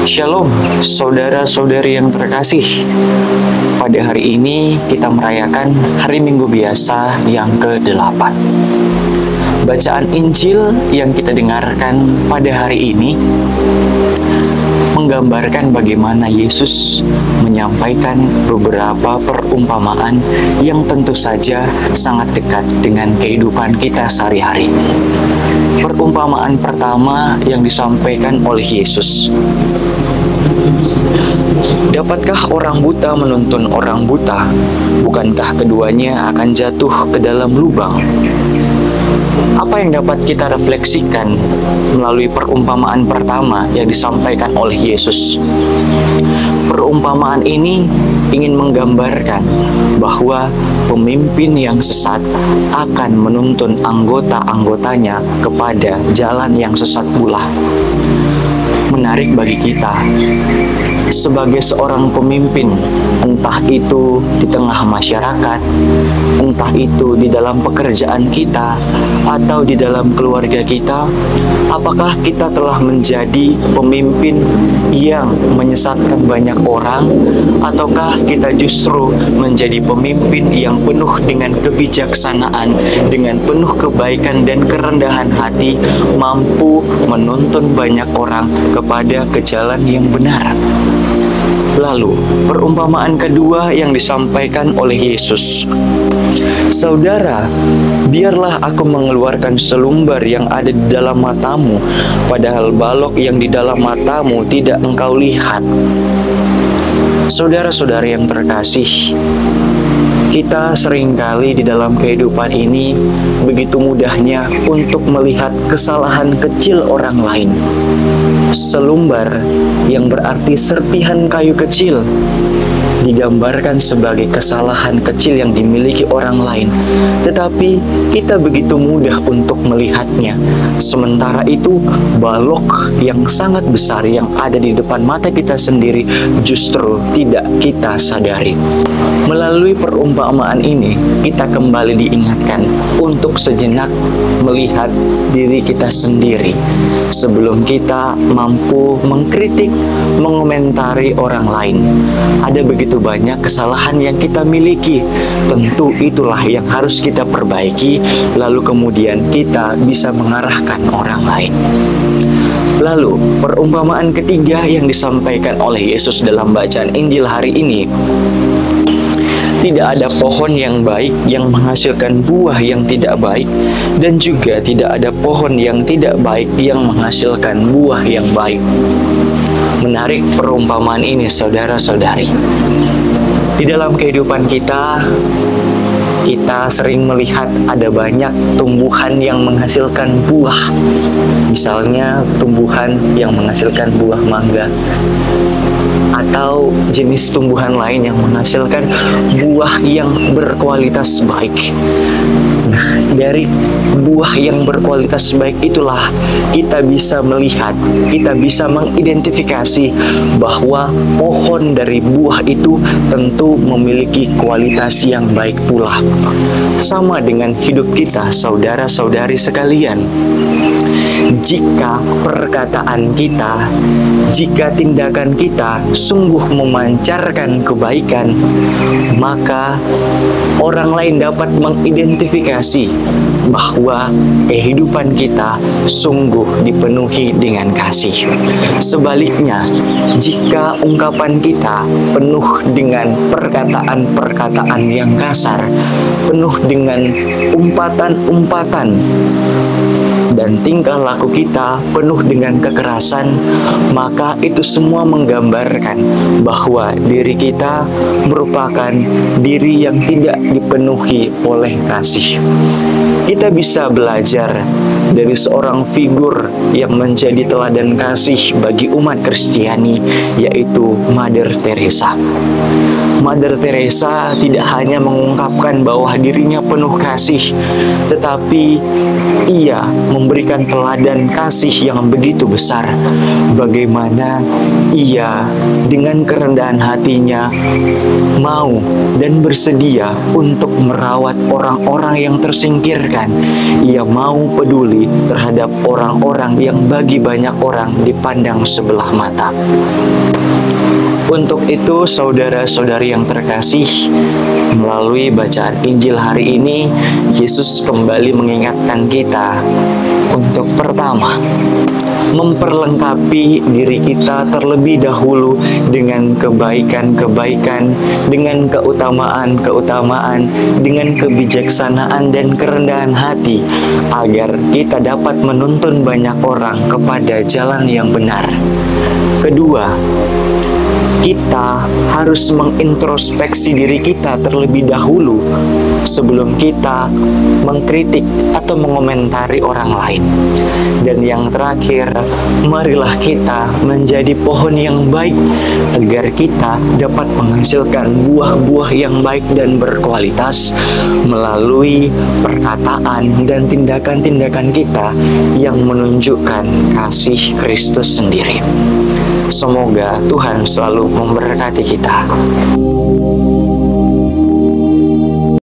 Shalom, saudara-saudari yang terkasih. Pada hari ini kita merayakan hari Minggu biasa yang ke-8. Bacaan Injil yang kita dengarkan pada hari ini menggambarkan bagaimana Yesus menyampaikan beberapa perumpamaan yang tentu saja sangat dekat dengan kehidupan kita sehari-hari. Perumpamaan pertama yang disampaikan oleh Yesus. Dapatkah orang buta menuntun orang buta? Bukankah keduanya akan jatuh ke dalam lubang? Apa yang dapat kita refleksikan melalui perumpamaan pertama yang disampaikan oleh Yesus? Perumpamaan ini ingin menggambarkan bahwa pemimpin yang sesat akan menuntun anggota-anggotanya kepada jalan yang sesat pula. Menarik bagi kita sebagai seorang pemimpin, entah itu di tengah masyarakat, entah itu di dalam pekerjaan kita, atau di dalam keluarga kita, apakah kita telah menjadi pemimpin yang menyesatkan banyak orang, ataukah kita justru menjadi pemimpin yang penuh dengan kebijaksanaan, dengan penuh kebaikan dan kerendahan hati, mampu menuntun banyak orang kepada ke jalan yang benar. Lalu, perumpamaan kedua yang disampaikan oleh Yesus. Saudara, biarlah aku mengeluarkan selumbar yang ada di dalam matamu, padahal balok yang di dalam matamu tidak engkau lihat. Saudara-saudari yang terkasih, kita seringkali di dalam kehidupan ini begitu mudahnya untuk melihat kesalahan kecil orang lain. Selumbar yang berarti serpihan kayu kecil digambarkan sebagai kesalahan kecil yang dimiliki orang lain, tetapi kita begitu mudah untuk melihatnya. Sementara itu, balok yang sangat besar yang ada di depan mata kita sendiri justru tidak kita sadari. Melalui perumpamaan ini, kita kembali diingatkan untuk sejenak melihat diri kita sendiri sebelum kita mampu mengkritik, mengomentari orang lain. Ada begitu banyak kesalahan yang kita miliki. Tentu itulah yang harus kita perbaiki, lalu kemudian kita bisa mengarahkan orang lain. Lalu, perumpamaan ketiga yang disampaikan oleh Yesus dalam bacaan Injil hari ini. Tidak ada pohon yang baik yang menghasilkan buah yang tidak baik, dan juga tidak ada pohon yang tidak baik yang menghasilkan buah yang baik. Menarik perumpamaan ini, saudara-saudari. Di dalam kehidupan kita sering melihat ada banyak tumbuhan yang menghasilkan buah. Misalnya tumbuhan yang menghasilkan buah mangga, atau jenis tumbuhan lain yang menghasilkan buah yang berkualitas baik. Nah, dari buah yang berkualitas baik itulah kita bisa melihat, kita bisa mengidentifikasi bahwa pohon dari buah itu tentu memiliki kualitas yang baik pula. Sama dengan hidup kita, saudara-saudari sekalian. Jika perkataan kita, jika tindakan kita sungguh memancarkan kebaikan, maka orang lain dapat mengidentifikasi bahwa kehidupan kita sungguh dipenuhi dengan kasih. Sebaliknya, jika ungkapan kita penuh dengan perkataan-perkataan yang kasar, penuh dengan umpatan-umpatan, dan tingkah laku kita penuh dengan kekerasan, maka itu semua menggambarkan bahwa diri kita merupakan diri yang tidak dipenuhi oleh kasih. Kita bisa belajar dari seorang figur yang menjadi teladan kasih bagi umat Kristiani, yaitu Mother Teresa. Mother Teresa tidak hanya mengungkapkan bahwa dirinya penuh kasih, tetapi ia memberikan teladan kasih yang begitu besar. Bagaimana ia dengan kerendahan hatinya mau dan bersedia untuk merawat orang-orang yang tersingkirkan. Ia mau peduli terhadap orang-orang yang bagi banyak orang dipandang sebelah mata. Untuk itu, saudara-saudari yang terkasih, melalui bacaan Injil hari ini, Yesus kembali mengingatkan kita untuk pertama, memperlengkapi diri kita terlebih dahulu dengan kebaikan-kebaikan, dengan keutamaan-keutamaan, dengan kebijaksanaan dan kerendahan hati, agar kita dapat menuntun banyak orang kepada jalan yang benar. Kedua, kita harus mengintrospeksi diri kita terlebih dahulu sebelum kita mengkritik atau mengomentari orang lain. Dan yang terakhir, marilah kita menjadi pohon yang baik agar kita dapat menghasilkan buah-buah yang baik dan berkualitas melalui perkataan dan tindakan-tindakan kita yang menunjukkan kasih Kristus sendiri. Semoga Tuhan selalu memberkati kita.